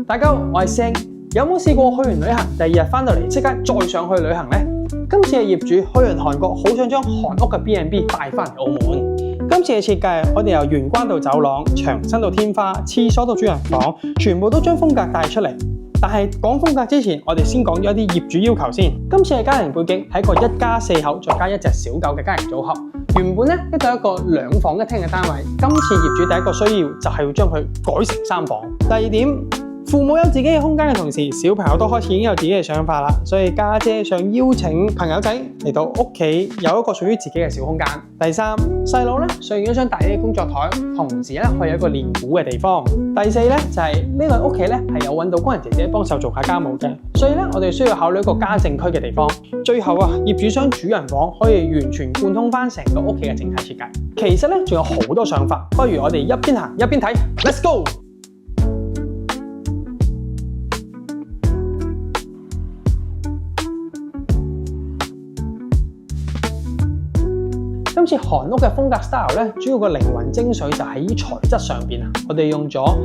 大家好，我係星。有冇試過去完旅行，第二日翻到嚟即刻再上去旅行呢？今次嘅業主去完韓國，好想將韓屋嘅 B&B 帶翻嚟澳門。今次嘅設計，我哋由玄關到走廊，牆身到天花，廁所到主人房，全部都將風格帶出嚟。但係講風格之前，我哋先講咗一啲業主要求先。今次嘅家庭背景係一個一家4口再加一隻小狗嘅家庭組合。原本咧一個2房1廳嘅單位，今次業主第一個需要就係要將佢改成3房。第二點。父母有自己嘅空間嘅同時，小朋友都開始已經有自己嘅想法啦，所以家姐想邀請朋友仔嚟到屋企有一個屬於自己嘅小空間。第三，細佬咧想要一張大啲嘅工作台，同時咧可以有一個練鼓嘅地方。第四咧就係呢個屋企咧係有揾到工人姐姐幫手做下家務嘅，所以咧我哋需要考慮一個家政區嘅地方。最後啊，業主想主人房可以完全貫通翻成個屋企嘅整體設計。其實咧仲有好多想法，不如我哋一邊行一邊睇 ，Let's go！今次韓屋嘅風格 style 咧，主要個靈魂精髓就喺材質上邊啊！我哋用咗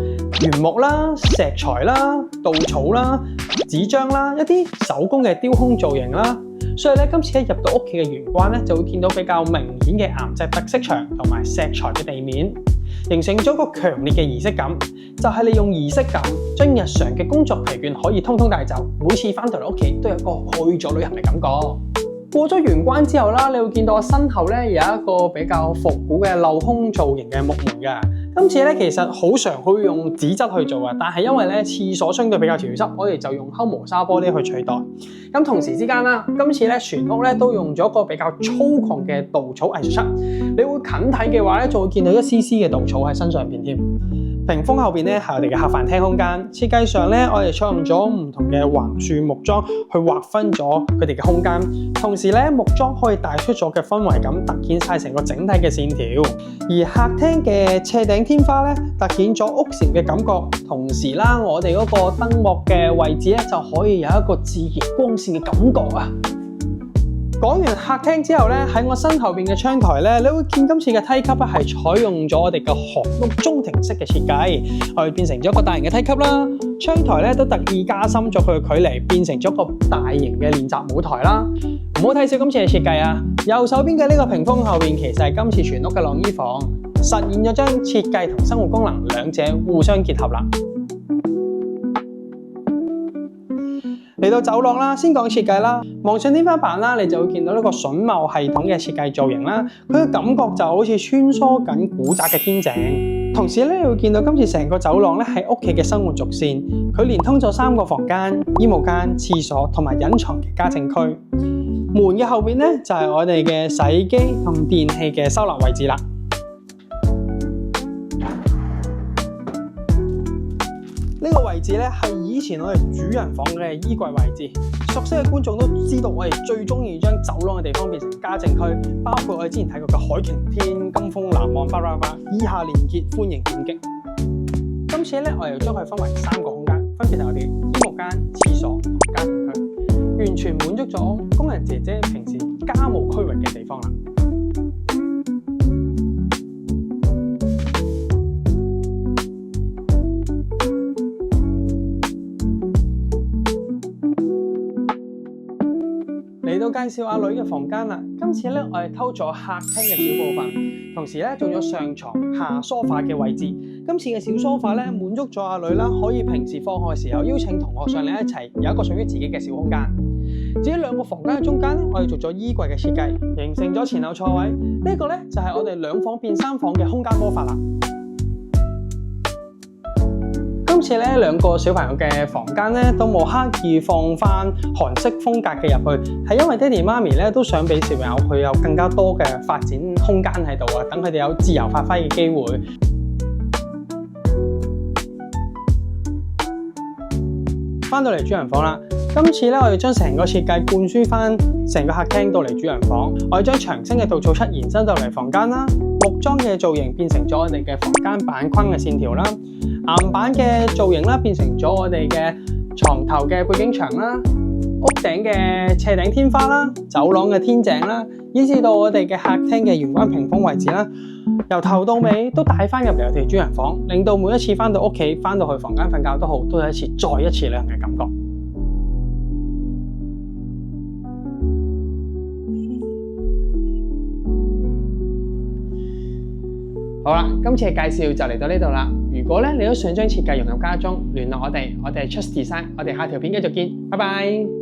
原木啦、石材啦、稻草啦、紙張啦，一啲手工嘅雕空造型啦，所以咧今次一入到屋企嘅玄關咧，就會見到比較明顯嘅岩石特色牆同埋石材嘅地面，形成咗個強烈嘅儀式感。就係利用儀式感，將日常嘅工作疲倦可以通通帶走，每次翻到嚟屋企都有一個去咗旅行嘅感覺。過咗玄關之後啦，你會見到我身後咧有一個比較復古嘅鏤空造型嘅木門嘅。今次咧其實好常會用紙質去做啊，但係因為咧廁所相對比較潮濕，我哋就用黑磨砂玻璃去取代。咁同時之間啦，今次咧全屋咧都用咗一個比較粗獷嘅稻草藝術漆。你會近睇嘅話咧，就會見到一絲絲嘅稻草喺身上邊添。屏風後邊咧係我哋嘅客飯廳空間，設計上咧我哋採用咗唔同嘅橫豎木樁去劃分咗佢哋嘅空間，同時咧木樁可以帶出咗嘅氛圍感，突顯晒成個整體嘅線條。而客廳嘅斜頂天花咧，突顯咗屋檐嘅感覺，同時啦我哋嗰個燈幕嘅位置咧就可以有一個自然光線嘅感覺啊！講完客廳之後咧，喺我身後邊嘅窗台咧，你會見今次嘅梯級咧係採用咗我哋嘅韓屋中庭式嘅設計，我哋變成咗一個大型嘅梯級啦。窗台咧都特意加深咗佢嘅距離，變成咗一個大型嘅練習舞台啦。唔好睇小今次嘅設計啊！右手邊嘅呢個屏風後邊其實係今次全屋嘅晾衣房，實現咗將設計同生活功能兩者互相結合啦。嚟到走廊啦，先講設計啦。望上天花板啦，你就會見到呢個榫卯系統嘅設計造型啦。佢嘅感覺就好似穿梭緊古宅嘅天井。同時咧，你會見到今次成個走廊咧係屋企嘅生活軸線，佢連通咗3個房間、衣帽間、廁所同埋隱藏嘅家政區。門嘅後邊咧就係我哋嘅洗衣機同電器嘅收納位置啦。呢個位置咧係以前我哋主人房嘅衣櫃位置，熟悉嘅觀眾都知道我哋最中意將走廊嘅地方變成家政區，包括我哋之前睇過嘅海擎天、金峰南岸、巴拉巴，以下連結歡迎點擊。今次咧我哋將佢分為3個空間，分別係我哋衣帽間、廁所同家庭區，完全滿足咗工人姐姐平時家務區域嘅地方啦。嚟到介紹阿女嘅房間啦，今次咧我哋偷咗客廳嘅小部分，同時咧做咗上床下梳化嘅位置。今次嘅小梳化咧滿足咗阿女啦，可以平時放學嘅時候邀請同學上嚟一齊有一個屬於自己嘅小空間。至於2個房間嘅中間咧，我哋做咗衣櫃嘅設計，形成咗前後錯位。呢個咧就係我哋2房變3房嘅空間魔法啦。今次咧2個小朋友嘅房間咧都冇刻意放翻韓式風格嘅入去，係因為爹哋媽咪咧都想俾小朋友佢有更加多嘅發展空間喺度啊，等佢哋有自由發揮嘅機會。翻到嚟主人房啦，今次咧我哋將成個設計灌輸翻成個客廳到嚟主人房，我哋將長身嘅稻草漆延伸到嚟房間啦，木樁嘅造型變成咗我哋嘅房間板框嘅線條啦。岩板嘅造型啦，變成咗我哋嘅床頭嘅背景牆啦。屋頂嘅斜頂天花啦、走廊嘅天井啦，以至到我哋嘅客廳嘅玄關屏風位置啦，由頭到尾都帶翻入嚟我哋主人房，令到每一次翻到屋企、翻到去房間瞓覺都好，都有一次再一次旅行嘅感覺。好啦，今次嘅介紹就嚟到呢度啦。如果你都想將設計融入家中，聯絡我哋係 Trust Design，我哋下條片繼續見，拜拜。